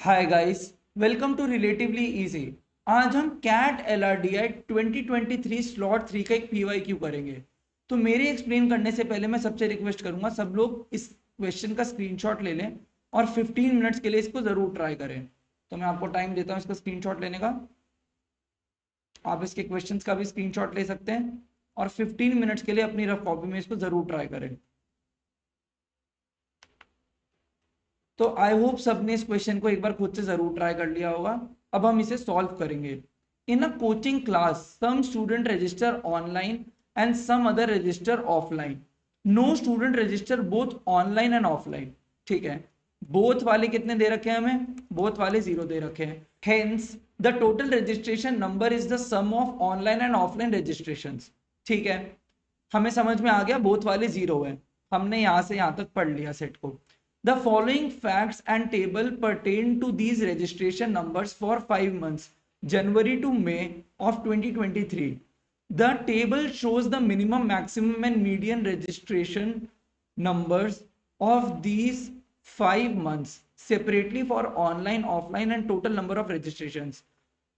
Hi guys, welcome to relatively easy. आज हम cat LRDI 2023 slot 3 का एक PYQ करेंगे। तो मेरे एक्सप्लेन करने से पहले मैं सबसे रिक्वेस्ट करूंगा सब लोग इस क्वेश्चन का स्क्रीनशॉट ले लें और 15 मिनट्स के लिए इसको जरूर ट्राई करें। तो मैं आपको टाइम देता हूं इसका स्क्रीनशॉट लेने का। आप इसके क्वेश्चंस का भी स्क्रीनशॉट ले सकते हैं और 15 मिनट्स के लिए अपनी रफ कॉपी में इसको जरूर ट्राई करें। तो आई होप सबने इस क्वेश्चन को एक बार खुद से जरूर ट्राई कर लिया होगा। अब हम इसे सॉल्व करेंगे। In a coaching class some student register online and some other register offline. No student register both online and offline. ठीक है, बोथ वाले कितने दे रखे हैं हमें? बोथ वाले 0 दे रखे हैं। Hence the total registration number is the sum of online and offline registration. ठीक है, हमें समझ में आ गया बोथ वाले 0 है। हमने यहां से यहां तक पढ़ लिया सेट को। The following facts and table pertain to these registration numbers for 5 months, January to May of 2023. The table shows the minimum, maximum, and median registration numbers of these 5 months separately for online, offline, and total number of registrations.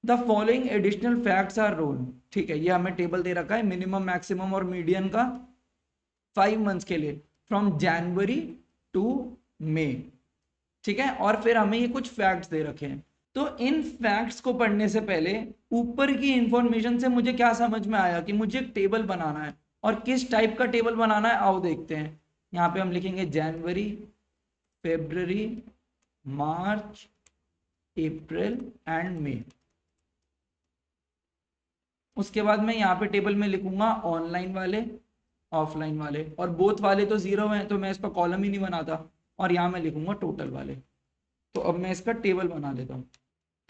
The following additional facts are known. ठीक है, ये हमें table दे रखा है minimum, maximum और median का 5 months के लिए फ्रॉम जनवरी टू मई। ठीक है, और फिर हमें ये कुछ फैक्ट्स दे रखे हैं। तो इन फैक्ट्स को पढ़ने से पहले ऊपर की इंफॉर्मेशन से मुझे क्या समझ में आया कि मुझे एक टेबल बनाना है। और किस टाइप का टेबल बनाना है आओ देखते हैं। यहाँ पे हम लिखेंगे जनवरी, फेब्रुवरी, मार्च, अप्रैल एंड मई। उसके बाद मैं यहाँ पे टेबल में लिखूंगा ऑनलाइन वाले, ऑफलाइन वाले, और बोथ वाले तो 0 हैं तो मैं इसका कॉलम ही नहीं बनाता। और यहाँ मैं लिखूंगा टोटल वाले। तो अब मैं इसका टेबल बना लेता हूँ।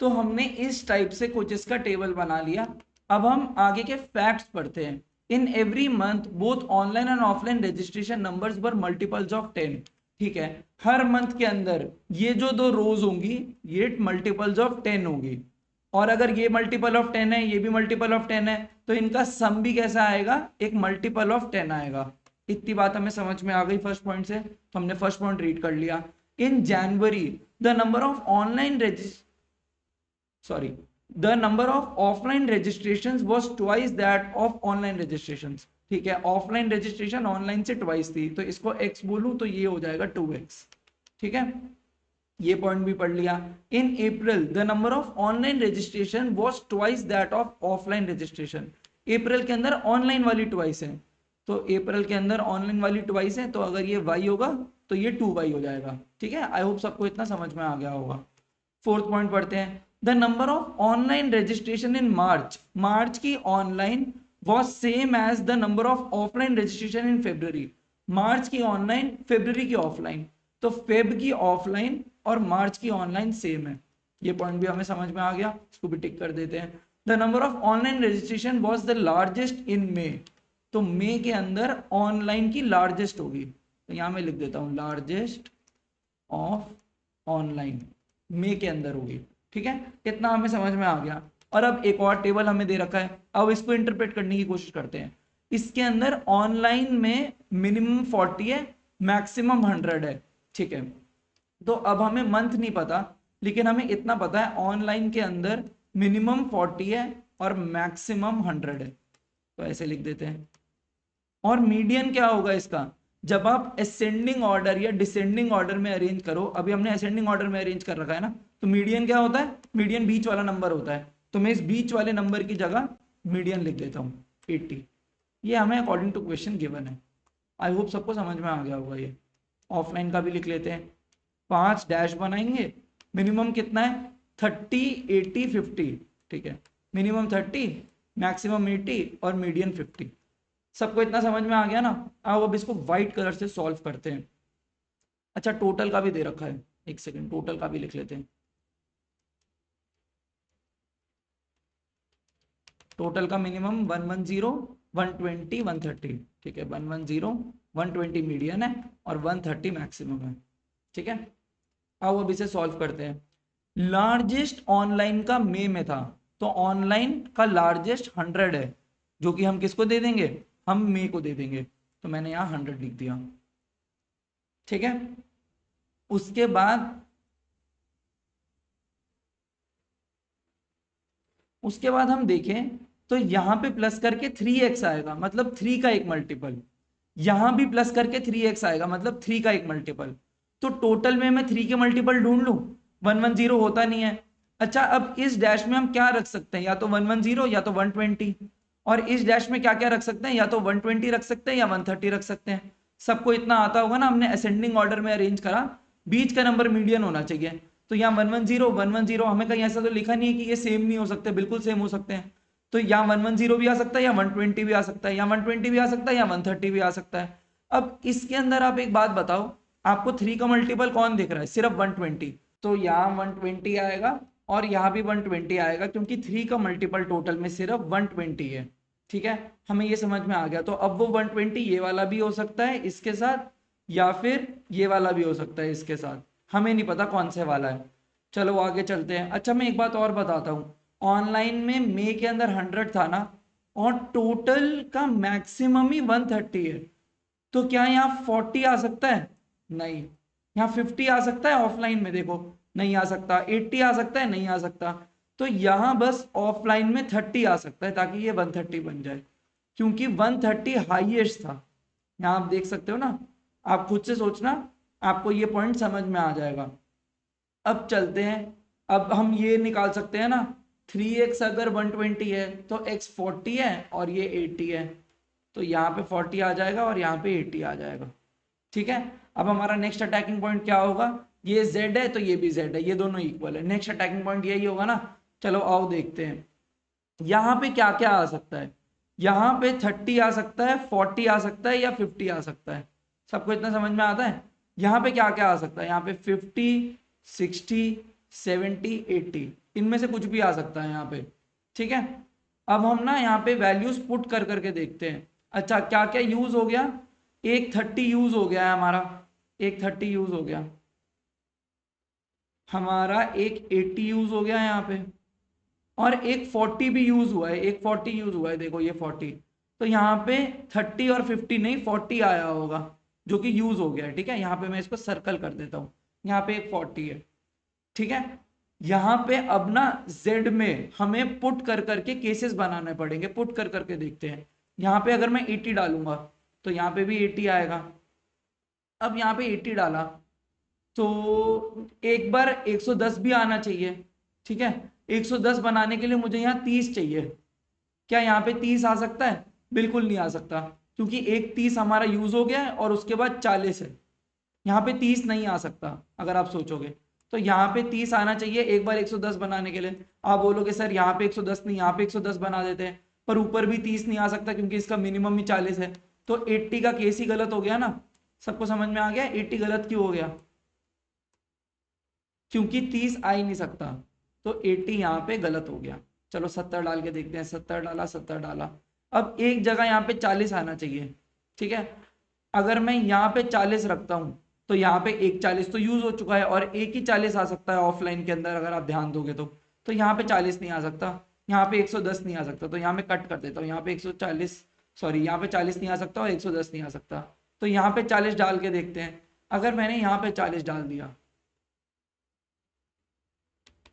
तो हमने इस टाइप से कुछ इसका टेबल बना लिया। अब हम आगे के फैक्ट्स पढ़ते हैं। In every month both online and offline registration numbers were multiples of 10। ठीक है, हर मंथ के अंदर ये जो दो रोज होंगी ये मल्टीपल्स ऑफ 10 होंगी। और अगर ये मल्टीपल ऑफ 10 है, ये भी मल्टीपल ऑफ 10 है, तो इनका सम भी कैसा आएगा? एक मल्टीपल ऑफ 10 आएगा। इतनी बात हमें समझ में आ गई फर्स्ट पॉइंट से। तो हमने फर्स्ट पॉइंट रीड कर लिया। In January the number of online sorry the number of offline registrations was twice that of online registrations। ठीक है, ऑफलाइन रजिस्ट्रेशन ऑनलाइन से ट्वाइस थी, तो इसको x बोलूं तो ये हो जाएगा 2x। ठीक है, ये पॉइंट भी पढ़ लिया। In April the number of online registration was twice that of offline registration. April के अंदर ऑनलाइन वाली ट्वाइस है, तो अप्रैल के अंदर ऑनलाइन वाली ट्वाइस है, तो अगर ये y होगा तो ये 2y हो जाएगा। ठीक है, आई होप सबको इतना समझ में आ गया होगा। फोर्थ पॉइंट पढ़ते हैं। The number of online registration in March, March की online was same as the number of offline registration in February. March की ऑनलाइन, फेब्रुवरी की ऑफलाइन, तो फेब की ऑफलाइन और मार्च की ऑनलाइन सेम है। ये पॉइंट भी हमें समझ में आ गया, इसको भी टिक कर देते हैं। The number of online registration was the largest in May, तो मे के अंदर ऑनलाइन की लार्जेस्ट होगी, तो यहां मैं लिख देता हूं लार्जेस्ट ऑफ ऑनलाइन मे के अंदर होगी। ठीक है, इतना हमें समझ में आ गया। और अब एक और टेबल हमें दे रखा है, अब इसको इंटरप्रेट करने की कोशिश करते हैं। इसके अंदर ऑनलाइन में मिनिमम 40 है, मैक्सिमम 100 है। ठीक है, तो अब हमें मंथ नहीं पता, लेकिन हमें इतना पता है ऑनलाइन के अंदर मिनिमम 40 है और मैक्सिमम 100 है, तो ऐसे लिख देते हैं। और मीडियन क्या होगा इसका? जब आप असेंडिंग ऑर्डर या डिसेंडिंग ऑर्डर में अरेंज करो, अभी हमने असेंडिंग ऑर्डर में अरेंज कर रखा है ना, तो मीडियन क्या होता है? मीडियन बीच वाला नंबर होता है, तो मैं इस बीच वाले नंबर की जगह मीडियन लिख देता हूँ 80। ये हमें अकॉर्डिंग टू क्वेश्चन गिवन है। आई होप सबको समझ में आ गया होगा ये। ऑफलाइन का भी लिख लेते हैं, 5 डैश बनाएंगे। मिनिमम कितना है? 30, 80, 50। ठीक है, मिनिमम 30, मैक्सिमम 80 और मीडियन 50। सबको इतना समझ में आ गया ना? आओ अब इसको व्हाइट कलर से सॉल्व करते हैं। अच्छा, टोटल का भी दे रखा है, एक सेकंड टोटल का भी लिख लेते हैं। टोटल का मिनिमम 110, 120, 130। ठीक है, 110, 120 मीडियन है और 130 मैक्सिमम है। ठीक है, आओ अब इसे सॉल्व करते हैं। लार्जेस्ट ऑनलाइन का मे में था, तो ऑनलाइन का लार्जेस्ट 100 है, जो कि हम किसको दे देंगे? हम मे को दे देंगे, तो मैंने यहां 100 लिख दिया। ठीक है, उसके बाद उसके बाद हम देखें तो यहाँ पे प्लस करके 3x आएगा, मतलब 3 का एक मल्टीपल। यहाँ भी प्लस करके 3x आएगा, मतलब 3 का एक मल्टीपल। तो टोटल में मैं 3 के मल्टीपल ढूंढ लूँ, 110 होता नहीं है। अच्छा, अब इस डैश में हम क्या रख सकते हैं, या तो 110 या तो 120। और इस डैश में क्या क्या रख सकते हैं, या तो 120 रख सकते हैं या 130 रख सकते हैं। सबको इतना आता होगा ना, हमने असेंडिंग ऑर्डर में अरेंज करा, बीच का नंबर मीडियन होना चाहिए। तो यहाँ 110 हमें कहीं ऐसा तो लिखा नहीं है कि ये सेम नहीं हो सकते, बिल्कुल सेम हो सकते हैं। तो यहाँ 110 भी आ सकता है, या 120 भी आ सकता है, या 120 भी आ सकता है, या 130 भी आ सकता है। अब इसके अंदर आप एक बात बताओ, आपको 3 का मल्टीपल कौन दिख रहा है, सिर्फ 120। तो यहाँ 120 आएगा और यहाँ भी 120 आएगा, क्योंकि 3 का मल्टीपल टोटल में सिर्फ 120 है। ठीक है, हमें ये समझ में आ गया। तो अब वो 120 ये वाला भी हो सकता है इसके साथ, या फिर ये वाला भी हो सकता है इसके साथ, हमें नहीं पता कौन से वाला है। चलो आगे चलते हैं। अच्छा, मैं एक बात और बताता हूँ, ऑनलाइन में मे के अंदर 100 था ना, और टोटल का मैक्सिमम ही 130 है। तो क्या यहाँ 40 आ सकता है? नहीं। यहाँ 50 आ सकता है ऑफलाइन में? देखो नहीं आ सकता। 80 आ सकता है? नहीं आ सकता। तो यहाँ बस ऑफलाइन में 30 आ सकता है, ताकि ये 130 बन जाए, क्योंकि 130 हाईएस्ट था। यहाँ आप देख सकते हो ना, आप खुद से सोचना, आपको ये पॉइंट समझ में आ जाएगा। अब चलते हैं, अब हम ये निकाल सकते हैं ना, 3x अगर 120 है तो x 40 है और ये 80 है। तो यहाँ पे 40 आ जाएगा और यहाँ पे 80 आ जाएगा। ठीक है, अब हमारा नेक्स्ट अटैकिंग पॉइंट क्या होगा, ये z है तो ये भी z है, ये दोनों इक्वल है। नेक्स्ट अटैकिंग पॉइंट यही होगा ना। चलो आओ देखते हैं, यहाँ पे क्या क्या आ सकता है। यहाँ पे 30 आ सकता है, 40 आ सकता है, या 50 आ सकता है। सबको इतना समझ में आता है? यहाँ पे क्या क्या आ सकता है, यहाँ पे 50, 60, 70, 80, इनमें से कुछ भी आ सकता है यहाँ पे। ठीक है, अब हम ना यहाँ पे वैल्यूज पुट कर करके देखते हैं। अच्छा, क्या क्या यूज हो गया, एक 30 यूज हो गया है हमारा, एक 30 यूज हो गया हमारा, एक 80 यूज हो गया है यहाँ पे, और एक 40 भी यूज हुआ है, एक 40 यूज हुआ है, देखो ये 40। तो यहाँ पे 30 और 50 नहीं, 40 आया होगा, जो कि यूज हो गया है। ठीक है, यहाँ पे मैं इसको सर्कल कर देता हूँ, यहाँ पे एक 40 है। ठीक है, यहाँ पे अब ना z में हमें पुट कर करके केसेस बनाने पड़ेंगे, पुट कर करके देखते हैं। यहाँ पे अगर मैं 80 डालूंगा तो यहाँ पे भी 80 आएगा। अब यहाँ पे 80 डाला तो एक बार 110 भी आना चाहिए। ठीक है, 110 बनाने के लिए मुझे यहाँ 30 चाहिए। क्या यहाँ पे 30 आ सकता है? बिल्कुल नहीं आ सकता, क्योंकि एक 30 हमारा यूज हो गया है और उसके बाद 40 है। यहाँ पे 30 नहीं आ सकता अगर आप सोचोगे। तो यहाँ पे 30 आना चाहिए एक बार 110 बनाने के लिए। आप बोलोगे सर यहाँ पे 110 नहीं, यहाँ पे 110 बना देते हैं, पर ऊपर भी 30 नहीं आ सकता, क्योंकि इसका मिनिमम ही 40 है। तो 80 का केस ही गलत हो गया ना। सबको समझ में आ गया 80 गलत क्यों हो गया? क्योंकि 30 आ ही नहीं सकता। तो 80 यहाँ पे गलत हो गया। चलो 70 डाल के देखते हैं, 70 डाला, 70 डाला। अब एक जगह यहाँ पे 40 आना चाहिए। ठीक है, अगर मैं यहाँ पे 40 रखता हूँ तो यहाँ पे एक 40 तो यूज हो चुका है, और एक ही 40 आ सकता है ऑफलाइन के अंदर, अगर आप ध्यान दोगे तो यहाँ पे 40 नहीं आ सकता, यहाँ पे 110 नहीं आ सकता। तो यहाँ मैं कट कर देता हूँ, यहाँ पे 140, सॉरी यहाँ पे 40 नहीं आ सकता और 110 नहीं आ सकता। तो यहाँ पे 40 डाल के देखते हैं। अगर मैंने यहाँ पे 40 डाल दिया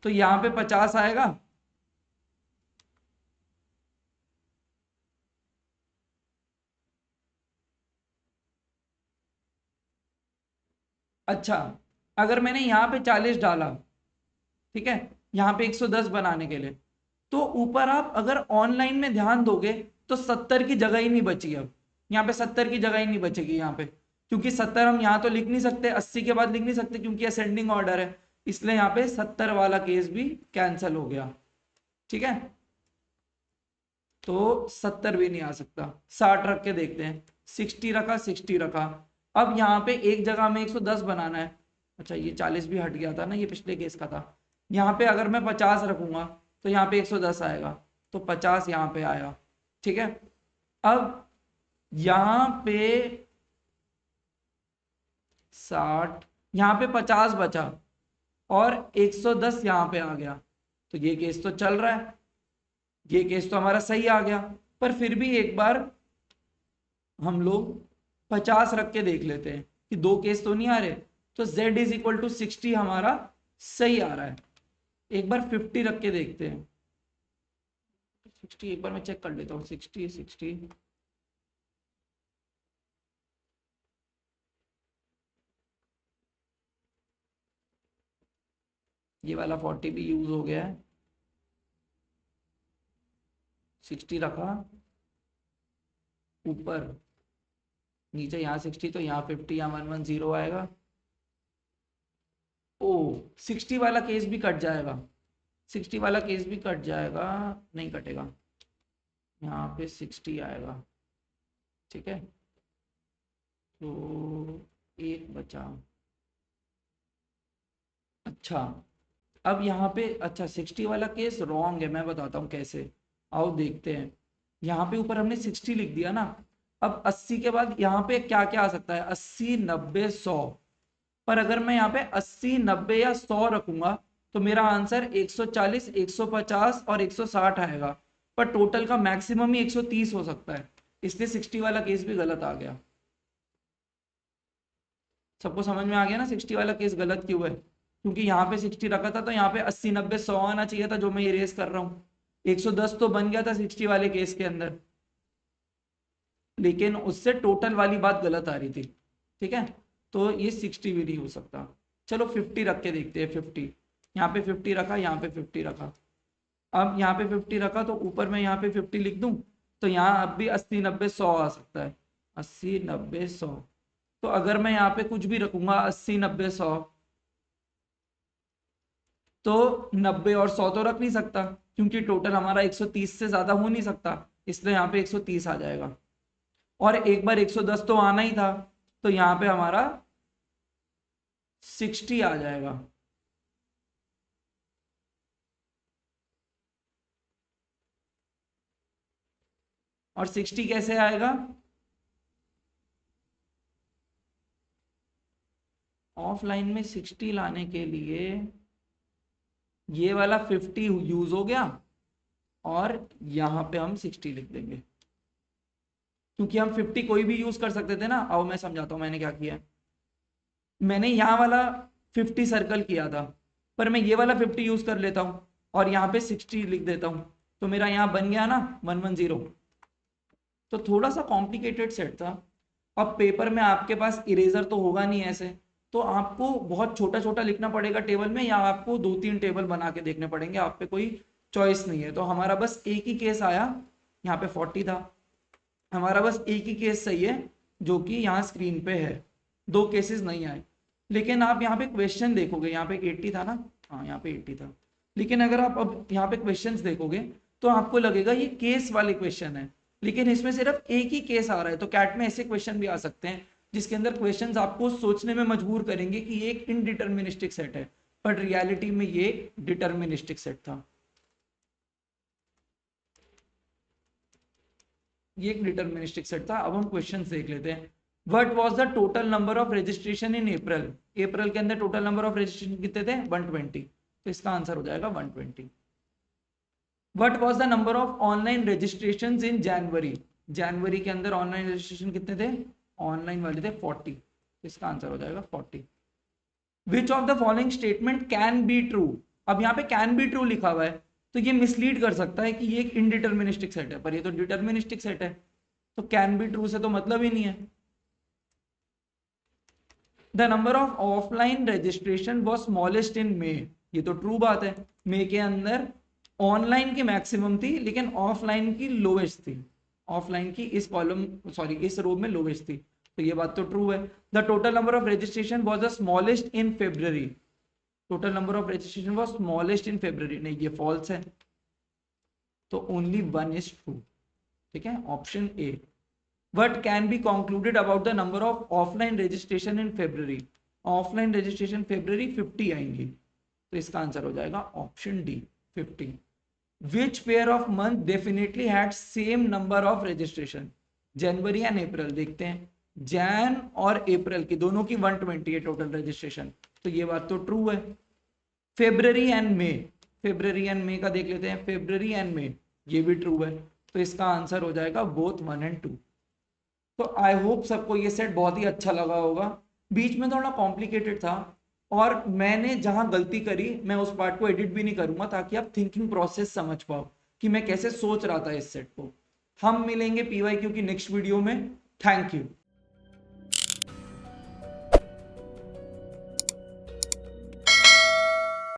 तो यहाँ पे 50 आएगा। अच्छा, अगर मैंने यहाँ पे 40 डाला, ठीक है, यहाँ पे 110 बनाने के लिए, तो ऊपर आप अगर ऑनलाइन में ध्यान दोगे तो 70 की जगह ही नहीं बची। अब यहाँ पे 70 की जगह ही नहीं बचेगी यहाँ पे, क्योंकि 70 हम यहाँ तो लिख नहीं सकते, 80 के बाद लिख नहीं सकते, क्योंकि असेंडिंग ऑर्डर है। इसलिए यहाँ पे 70 वाला केस भी कैंसिल हो गया। ठीक है, तो 70 भी नहीं आ सकता। 60 रख के देखते हैं, 60 रखा, 60 रखा। अब यहाँ पे एक जगह में 110 बनाना है। अच्छा, ये 40 भी हट गया था ना, ये पिछले केस का था। यहाँ पे अगर मैं 50 रखूंगा तो यहाँ पे 110 आएगा, तो 50 यहाँ पे आया। ठीक है, अब यहाँ पे 60, यहाँ पे 50 बचा, और 110 यहाँ पे आ गया। तो ये केस तो चल रहा है, ये केस तो हमारा सही आ गया। पर फिर भी एक बार हम लोग 50 रख के देख लेते हैं कि दो केस तो नहीं आ रहे। तो z इज इक्वल टू 60 हमारा सही आ रहा है। एक बार 50 रख के देखते हैं। 60 एक बार मैं चेक कर लेता हूँ, 60 ये वाला 40 भी यूज हो गया है, 60 रखा ऊपर, नीचे यहाँ 60 तो यहाँ 50, यहाँ 110 आएगा। ओ 60 वाला केस भी कट जाएगा, 60 वाला केस भी कट जाएगा, नहीं कटेगा, यहाँ पे 60 आएगा, ठीक है। तो एक बचा। अच्छा अब यहाँ पे, अच्छा 60 वाला केस रॉन्ग है, मैं बताता हूँ कैसे, आओ देखते हैं। यहाँ पे ऊपर हमने 60 लिख दिया ना, अब 80 के बाद यहाँ पे क्या क्या आ सकता है, 80 90 100, पर अगर मैं यहाँ पे 80 90 या 100 रखूंगा तो मेरा आंसर 140 150 और 160 आएगा, पर टोटल का मैक्सिमम ही 130 हो सकता है, इसलिए 60 वाला केस भी गलत आ गया। सबको समझ में आ गया ना 60 वाला केस गलत क्यों है, क्योंकि यहाँ पे 60 रखा था तो यहाँ पे 80 90 100 आना चाहिए था, जो मैं इरेज कर रहा हूँ। 110 तो बन गया था 60 वाले केस के अंदर, लेकिन उससे टोटल वाली बात गलत आ रही थी, ठीक है। तो ये 60 भी नहीं हो सकता। चलो 50 रख के देखते हैं, 50 यहाँ पे 50 रखा, यहाँ पे 50 रखा, अब यहाँ पे 50 रखा तो ऊपर में यहाँ पे 50 लिख दूं, तो यहाँ अब भी 80 90 100 आ सकता है, 80 90 100। तो अगर मैं यहाँ पे कुछ भी रखूंगा 80 90 100, तो 90 और 100 तो रख नहीं सकता, क्योंकि टोटल हमारा 130 से ज्यादा हो नहीं सकता, इसलिए यहाँ पे 130 आ जाएगा। और एक बार 110 तो आना ही था, तो यहाँ पे हमारा 60 आ जाएगा। और 60 कैसे आएगा, ऑफलाइन में 60 लाने के लिए ये वाला 50 यूज हो गया, और यहां पे हम 60 लिख देंगे, क्योंकि हम 50 कोई भी यूज कर सकते थे ना। आओ मैं समझाता हूं मैंने क्या किया, मैंने यहाँ वाला 50 सर्कल किया था, पर मैं ये वाला 50 यूज कर लेता हूँ और यहाँ पे 60 लिख देता हूँ, तो मेरा यहाँ बन गया ना 110। तो थोड़ा सा कॉम्प्लिकेटेड सेट था। अब पेपर में आपके पास इरेजर तो होगा नहीं ऐसे, तो आपको बहुत छोटा छोटा लिखना पड़ेगा टेबल में, या आपको 2-3 टेबल बना के देखने पड़ेंगे, आप पे कोई चॉइस नहीं है। तो हमारा बस एक ही केस आया, यहाँ पे 40 था, हमारा बस एक ही केस सही है जो कि यहाँ स्क्रीन पे है, 2 केसेस नहीं आए। लेकिन आप यहाँ पे क्वेश्चन देखोगे, यहाँ पे 80 था ना, हाँ यहाँ पे 80 था, लेकिन अगर आप अब यहाँ पे क्वेश्चंस देखोगे तो आपको लगेगा ये केस वाले क्वेश्चन है, लेकिन इसमें सिर्फ एक ही केस आ रहा है। तो कैट में ऐसे क्वेश्चन भी आ सकते हैं जिसके अंदर क्वेश्चंस आपको सोचने में मजबूर करेंगे कि ये एक इनडिटर्मिनिस्टिक सेट है, बट रियलिटी में ये डिटर्मिनिस्टिक सेट था, ये एक डिटर्मिनिस्टिक सेट था। अब हम क्वेश्चंस देख लेते हैं। What was the total number of registration in April, April के अंदर टोटल नंबर ऑफ रजिस्ट्रेशन कितने थे, 120, तो इसका आंसर हो जाएगा 120। What was the number of online registrations in January, जनवरी के अंदर ऑनलाइन रजिस्ट्रेशन कितने थे, ऑनलाइन वाले थे 40, इसका आंसर हो जाएगा 40। Which of the following statement can be true, अब यहाँ पे कैन बी ट्रू लिखा हुआ है, तो ये मिसलीड कर सकता है कि ये एक इनडिटर्मिनिस्टिक सेट है, पर ये तो डिटर्मिनिस्टिक सेट है, तो कैन बी ट्रू से तो मतलब ही नहीं है। The number of offline registration was smallest in May, ये तो ट्रू बात है, मे के अंदर ऑनलाइन की मैक्सिमम थी लेकिन ऑफलाइन की लोवेस्ट थी, ऑफलाइन की इस कॉलम सॉरी इस रो में लोवेस्ट थी, तो ये बात तो ट्रू है। The total number of registration was the smallest in February, total number of registration was smallest इन फेब्रवरी, नहीं ये फॉल्स है, तो ओनली 1 इज ट्रू, ठीक है, option A. What can be concluded about the number of offline registration in February, offline registration February 50 आएंगी, तो इसका answer हो जाएगा option D 50। Which pair of month definitely had same number of registration, January and April, देखते हैं जैन और अप्रैल की दोनों की 120 है टोटल रजिस्ट्रेशन, तो ये बात तो ट्रू है। February and may, February and मे का देख लेते हैं, फेब्रवरी एंड मे ये भी ट्रू है, तो इसका आंसर हो जाएगा बोथ 1 एंड 2। तो आई होप सबको ये सेट बहुत ही अच्छा लगा होगा, बीच में थोड़ा कॉम्प्लिकेटेड था, और मैंने जहां गलती करी मैं उस पार्ट को एडिट भी नहीं करूंगा ताकि आप थिंकिंग प्रोसेस समझ पाओ कि मैं कैसे सोच रहा था इस सेट को। हम मिलेंगे पीवाईक्यू की नेक्स्ट वीडियो में। Thank you.